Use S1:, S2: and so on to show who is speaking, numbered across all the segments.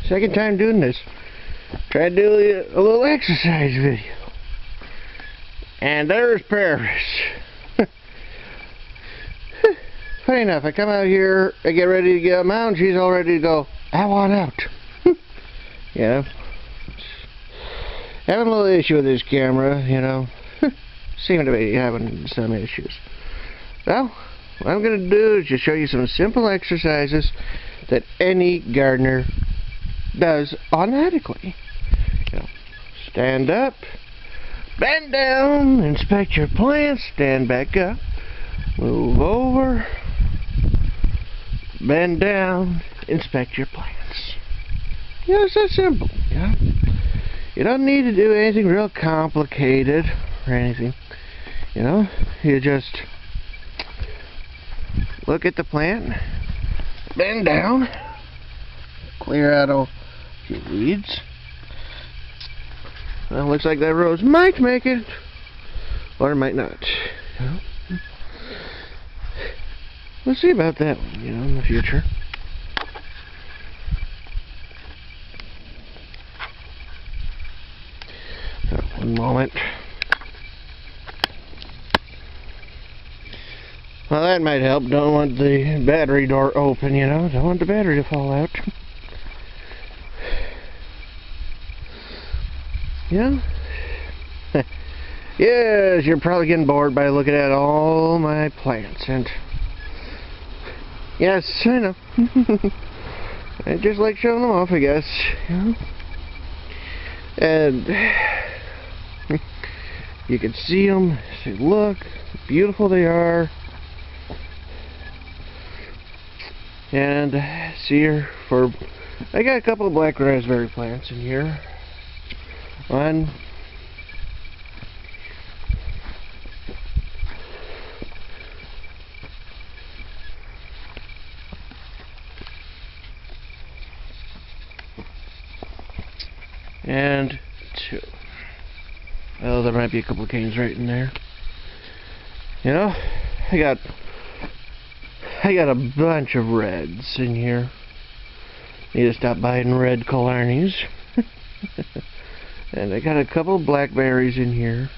S1: Second time doing this. Tried to do a little exercise video. And there's Paris. Funny enough, I come out here, I get ready to get a mount, she's all ready to go, I want out. You know. Having a little issue with this camera, you know. Seem to be having some issues. Well, what I'm going to do is just show you some simple exercises that any gardener does automatically. You know, stand up, bend down, inspect your plants, stand back up, move over, bend down, inspect your plants. Yeah, it's that simple. Yeah. You don't need to do anything real complicated or anything. You know, you just look at the plant, bend down, clear out all your weeds. Well, looks like that rose might make it, or it might not. You know? We'll see about that one, you know, in the future. So, one moment. Well, that might help. Don't want the battery door open, you know. Don't want the battery to fall out. You know? Yes, you're probably getting bored by looking at all my plants. And yes, I know. I just like showing them off, I guess. You know? And you can see them. Say, look, how beautiful they are. And see here for, I got a couple of black raspberry plants in here. One, and two. Well, there might be a couple of canes right in there. You know, I got a bunch of reds in here. Need to stop buying red Killarneys. And I got a couple of blackberries in here.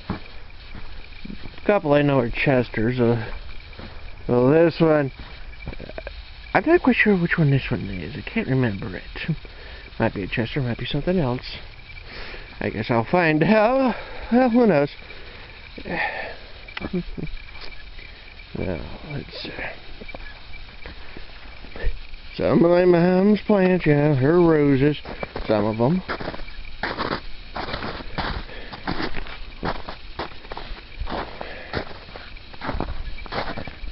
S1: A couple I know are Chesters. Well, this one, I'm not quite sure which one this one is. I can't remember it. Might be a Chester, might be something else. I guess I'll find out. Well, who knows? Now, let's see. Some of my mom's plants, yeah, her roses, some of them.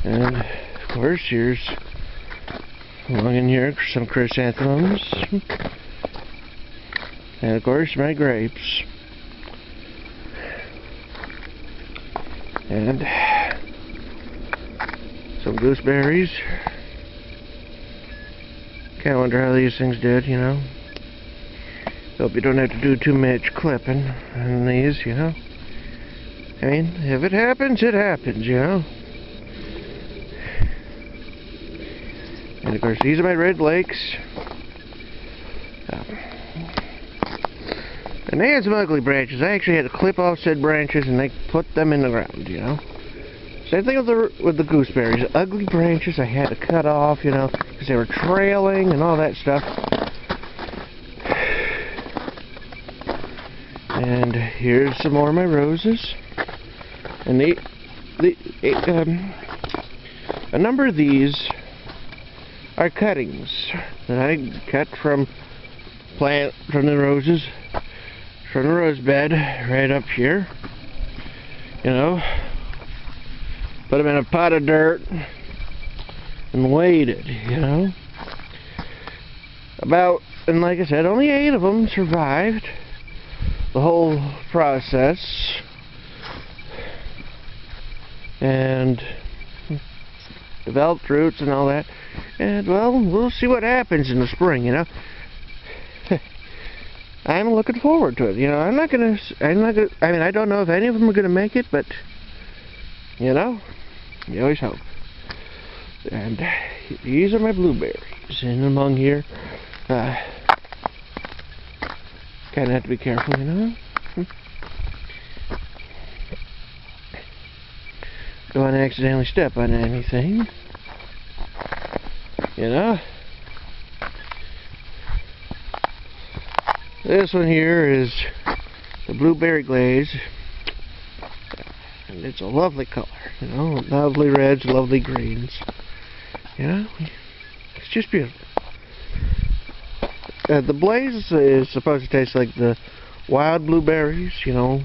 S1: And, of course, here's, along in here, some chrysanthemums. And, of course, my grapes. And some gooseberries. Kinda wonder how these things did, you know. Hope you don't have to do too much clipping on these, you know. I mean, if it happens, it happens, you know. And of course, these are my red lakes. And they had some ugly branches. I actually had to clip off said branches and they put them in the ground, you know. Same thing with the gooseberries. Ugly branches I had to cut off, you know, because they were trailing and all that stuff. And here's some more of my roses. And a number of these are cuttings that I cut from the roses, from the rose bed right up here. You know. Put them in a pot of dirt and waited, you know. And like I said, only 8 of them survived the whole process. And developed roots and all that. And, well, we'll see what happens in the spring, you know. I'm looking forward to it, you know. I mean, I don't know if any of them are going to make it, but, you know, you always hope. And these are my blueberries. And among here, kind of have to be careful, you know. Don't want to accidentally step on anything, you know. This one here is the blueberry glaze, and it's a lovely color, you know, lovely reds, lovely greens, you know, it's just beautiful. The blaze is supposed to taste like the wild blueberries, you know,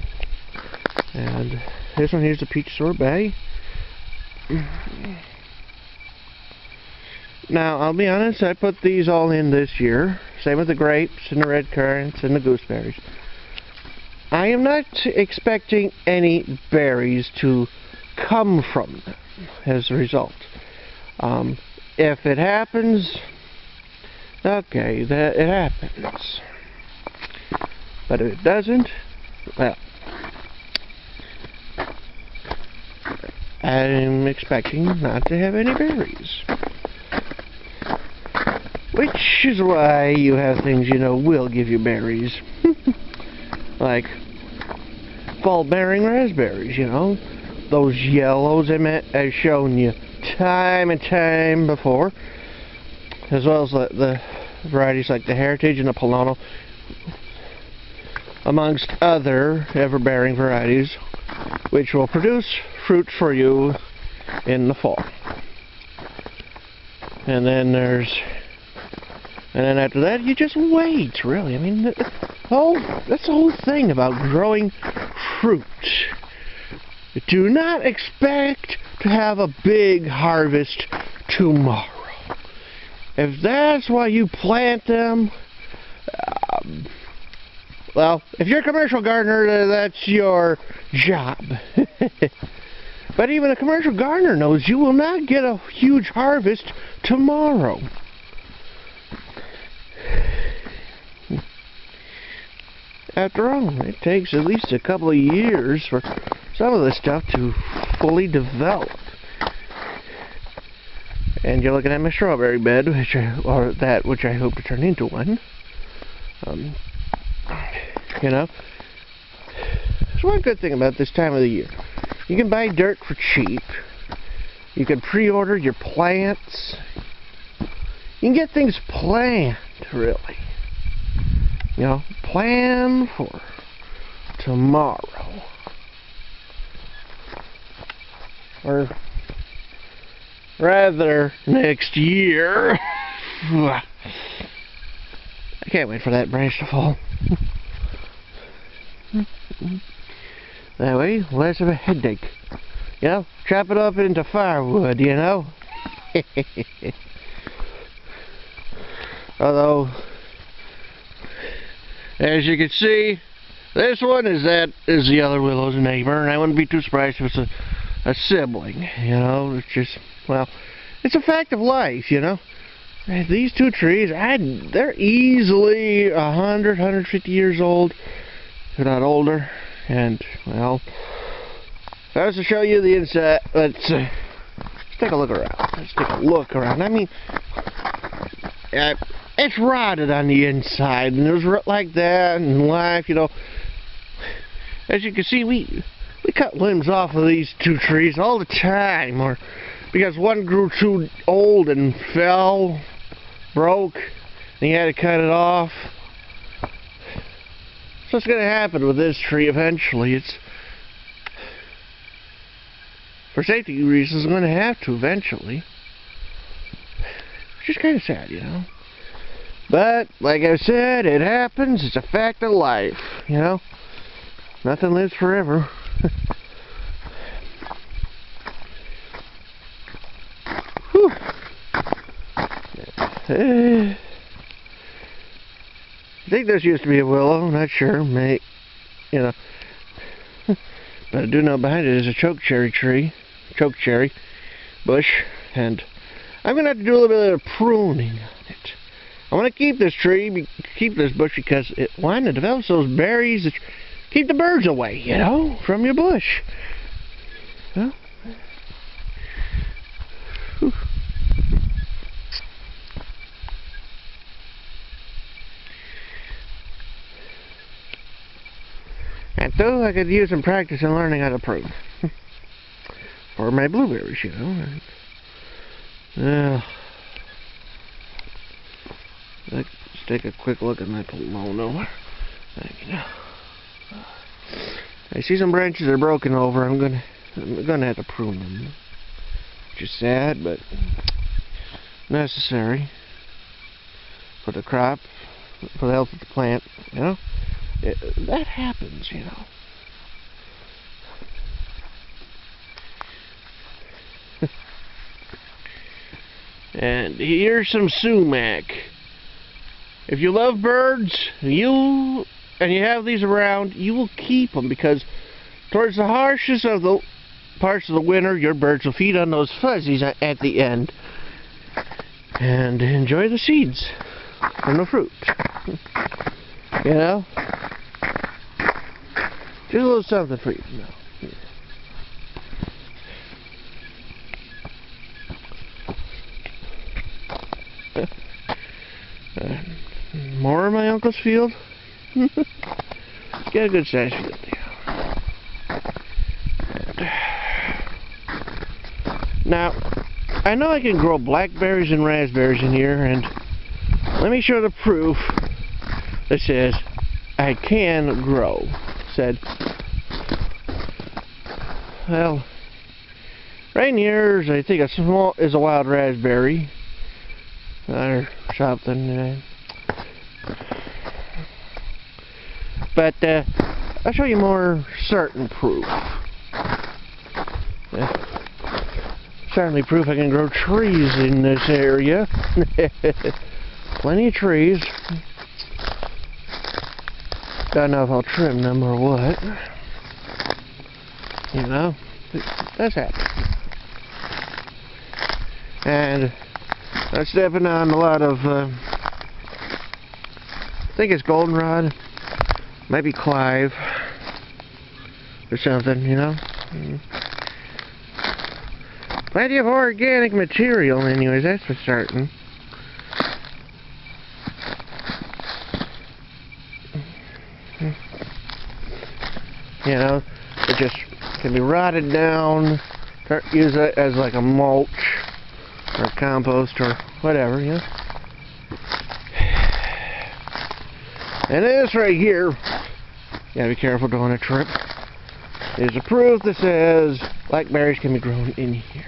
S1: and this one here's the peach sorbet. Now, I'll be honest, I put these all in this year. Same with the grapes and the red currants and the gooseberries. I am not expecting any berries to come from them as a result. If it happens, okay, it happens. But if it doesn't, well, I'm expecting not to have any berries. Which is why you have things, you know, will give you berries. Like fall-bearing raspberries, you know. Those yellows I've shown you time and time before. As well as the varieties like the Heritage and the Polano. Amongst other ever-bearing varieties, which will produce fruit for you in the fall. And then after that, you just wait, really. I mean, that's the whole thing about growing fruit. Do not expect to have a big harvest tomorrow. If that's why you plant them, well, if you're a commercial gardener, that's your job. But even a commercial gardener knows you will not get a huge harvest tomorrow. After all, it takes at least a couple of years for some of this stuff to fully develop. And you're looking at my strawberry bed, which I hope to turn into one. You know, there's one good thing about this time of the year. You can buy dirt for cheap. You can pre-order your plants. You can get things planned, really. You know, plan for tomorrow. Or rather, next year. I can't wait for that branch to fall. That way, less of a headache. You know, chop it up into firewood, you know. Although, as you can see, this one is the Yellow Willow's neighbor, and I wouldn't be too surprised if it's a sibling, you know. It's just, well, it's a fact of life, you know. These two trees, they're easily 100, 150 years old, if not older, and, well, if I was to show you the inside, let's take a look around. Let's take a look around. I mean, it's rotted on the inside, and it was like that in life, you know. As you can see, we cut limbs off of these two trees all the time, or because one grew too old and fell, broke, and you had to cut it off. So what's going to happen with this tree eventually? It's, for safety reasons, I'm going to have to eventually. Which is kind of sad, you know. But, like I said, it happens. It's a fact of life, you know. Nothing lives forever. Whew. I think this used to be a willow. I'm not sure. May, you know. But I do know behind it is a chokecherry tree. Chokecherry bush. And I'm going to have to do a little bit of pruning on it. I want to keep this tree, keep this bush, because it develops those berries that keep the birds away, you know, from your bush. Well, though, I could use some practice in learning how to prune. For my blueberries, you know. Let's take a quick look at my Polono. I see some branches are broken over. I'm gonna have to prune them. Which is sad, but necessary for the crop, for the health of the plant. You know, that happens. You know. And here's some sumac. If you love birds, and you have these around, you will keep them, because towards the harshest of the parts of the winter, your birds will feed on those fuzzies at the end and enjoy the seeds and the fruit. You know? Just a little something for you to know. More of my uncle's field. Get a good size field. Now, I know I can grow blackberries and raspberries in here, and let me show the proof that says I can grow. Said, well, right here is, I think, is a wild raspberry or something. But I'll show you more certain proof. Certainly proof I can grow trees in this area. Plenty of trees. Don't know if I'll trim them or what. You know, that's happening. And I'm stepping on a lot of, I think it's goldenrod, maybe Clive, or something, you know. Plenty of organic material, anyways, that's for certain. You know, it just can be rotted down, use it as like a mulch, or compost, or whatever, you know. And this right here, you gotta be careful doing a trip, is a proof that says blackberries can be grown in here.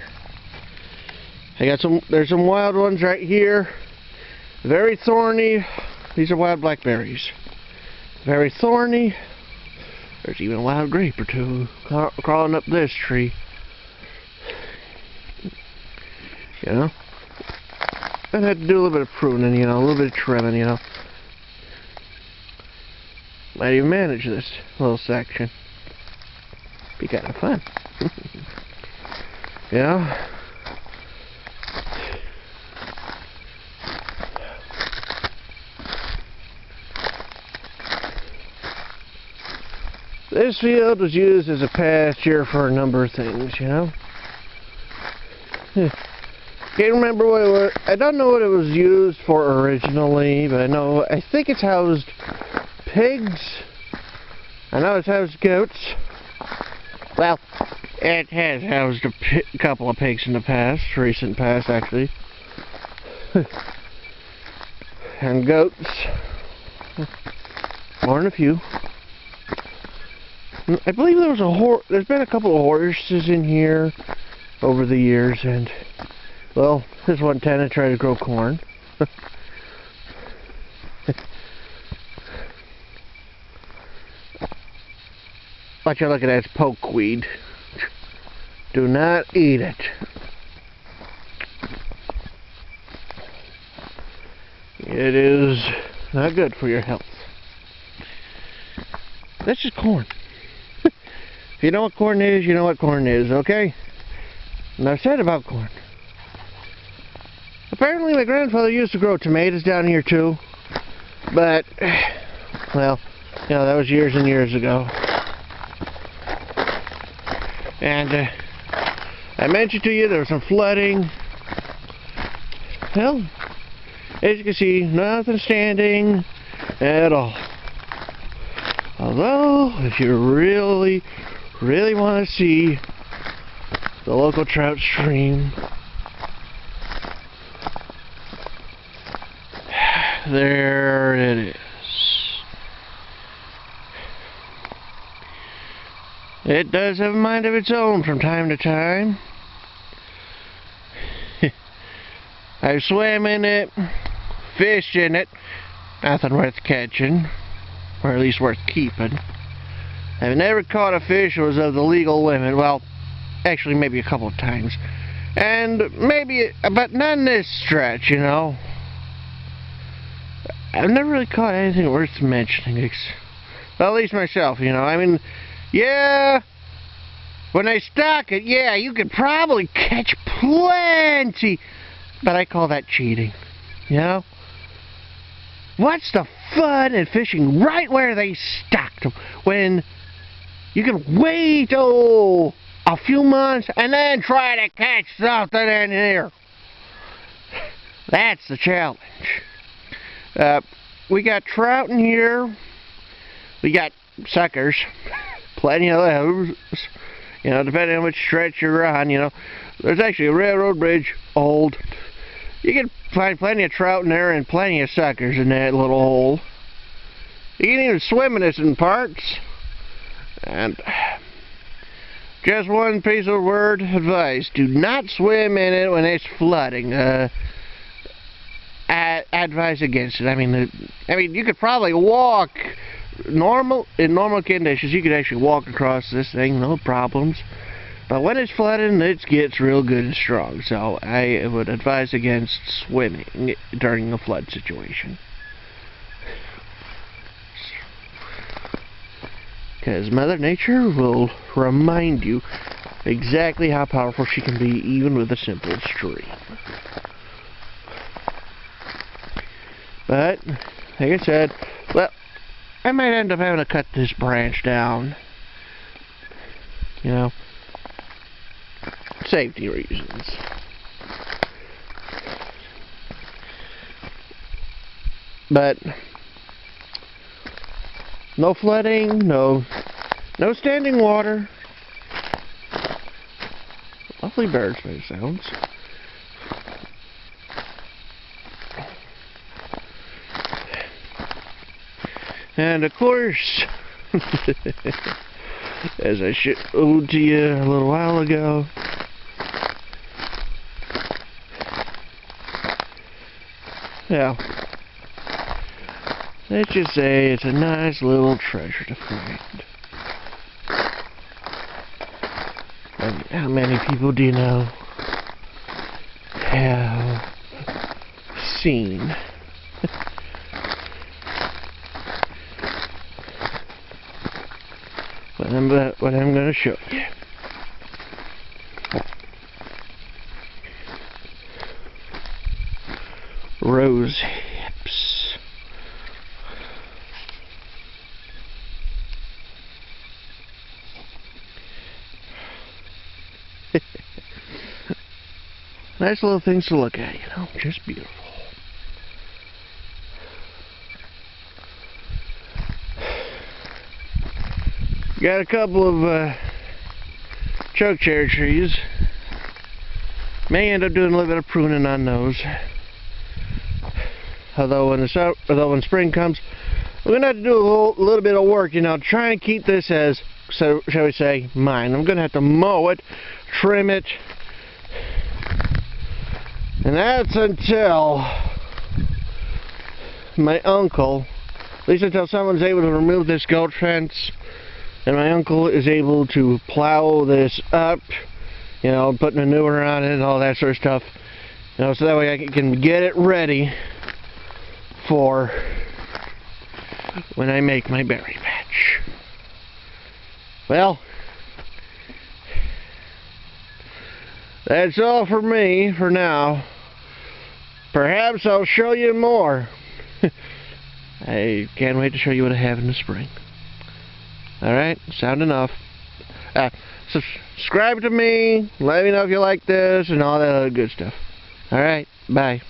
S1: There's some wild ones right here, very thorny. These are wild blackberries, very thorny. There's even a wild grape or two crawling up this tree. You know, I had to do a little bit of pruning, you know, a little bit of trimming, you know. Might even manage this little section. Be kind of fun. You know? This field was used as a pasture for a number of things, you know? Can't remember what it was. I don't know what it was used for originally, but I think it's housed pigs. I know it's housed goats. Well, it has housed a couple of pigs in the past, recent past actually. And goats. More than a few. I believe there's been a couple of horses in here over the years, and well, this one tenant tried to grow corn. What you're looking at is pokeweed. Do not eat it. It is not good for your health. That's just corn. If you know what corn is, you know what corn is, okay? And I've said about corn. Apparently my grandfather used to grow tomatoes down here too. But, well, you know, that was years and years ago. And I mentioned to you there was some flooding. Well, as you can see, nothing standing at all. Although, if you really, really want to see the local trout stream, there it is. It does have a mind of its own from time to time. I've swam in it, fished in it, nothing worth catching, or at least worth keeping. I've never caught a fish that was of the legal limit. Well, actually maybe a couple of times. And maybe, but not in this stretch, you know. I've never really caught anything worth mentioning, well, at least myself, you know. I mean, yeah, when I stock it, yeah, you could probably catch plenty, but I call that cheating, you know. What's the fun in fishing right where they stocked them when you can wait, a few months and then try to catch something in here? That's the challenge. We got trout in here. We got suckers. Plenty of those. You know, depending on which stretch you're on, you know. There's actually a railroad bridge, old. You can find plenty of trout in there and plenty of suckers in that little hole. You can even swim in this in parts. And just one piece of word advice: do not swim in it when it's flooding. Advise against it. I mean, you could probably walk in normal conditions. You could actually walk across this thing, no problems. But when it's flooding, it gets real good and strong. So I would advise against swimming during a flood situation, because Mother Nature will remind you exactly how powerful she can be, even with a simple stream. But, like I said, well, I might end up having to cut this branch down. You know, safety reasons. But no flooding, no standing water. Lovely birds make sounds. And of course, as I showed to you a little while ago, yeah, let's just say it's a nice little treasure to find. And how many people do you know have seen what I'm going to show you? Rose hips. Nice little things to look at, you know, just beautiful. Got a couple of choke cherry trees. May end up doing a little bit of pruning on those. Although when spring comes, we're gonna have to do a little bit of work, you know, trying to keep this as, so shall we say, mine. I'm gonna have to mow it, trim it, and that's until my uncle, at least until someone's able to remove this goat fence, and my uncle is able to plow this up, you know, put manure on it and all that sort of stuff, you know, so that way I can get it ready for when I make my berry patch. Well, that's all for me for now. Perhaps I'll show you more. I can't wait to show you what I have in the spring. Alright, sound enough. Subscribe to me, let me know if you like this, and all that other good stuff. Alright, bye.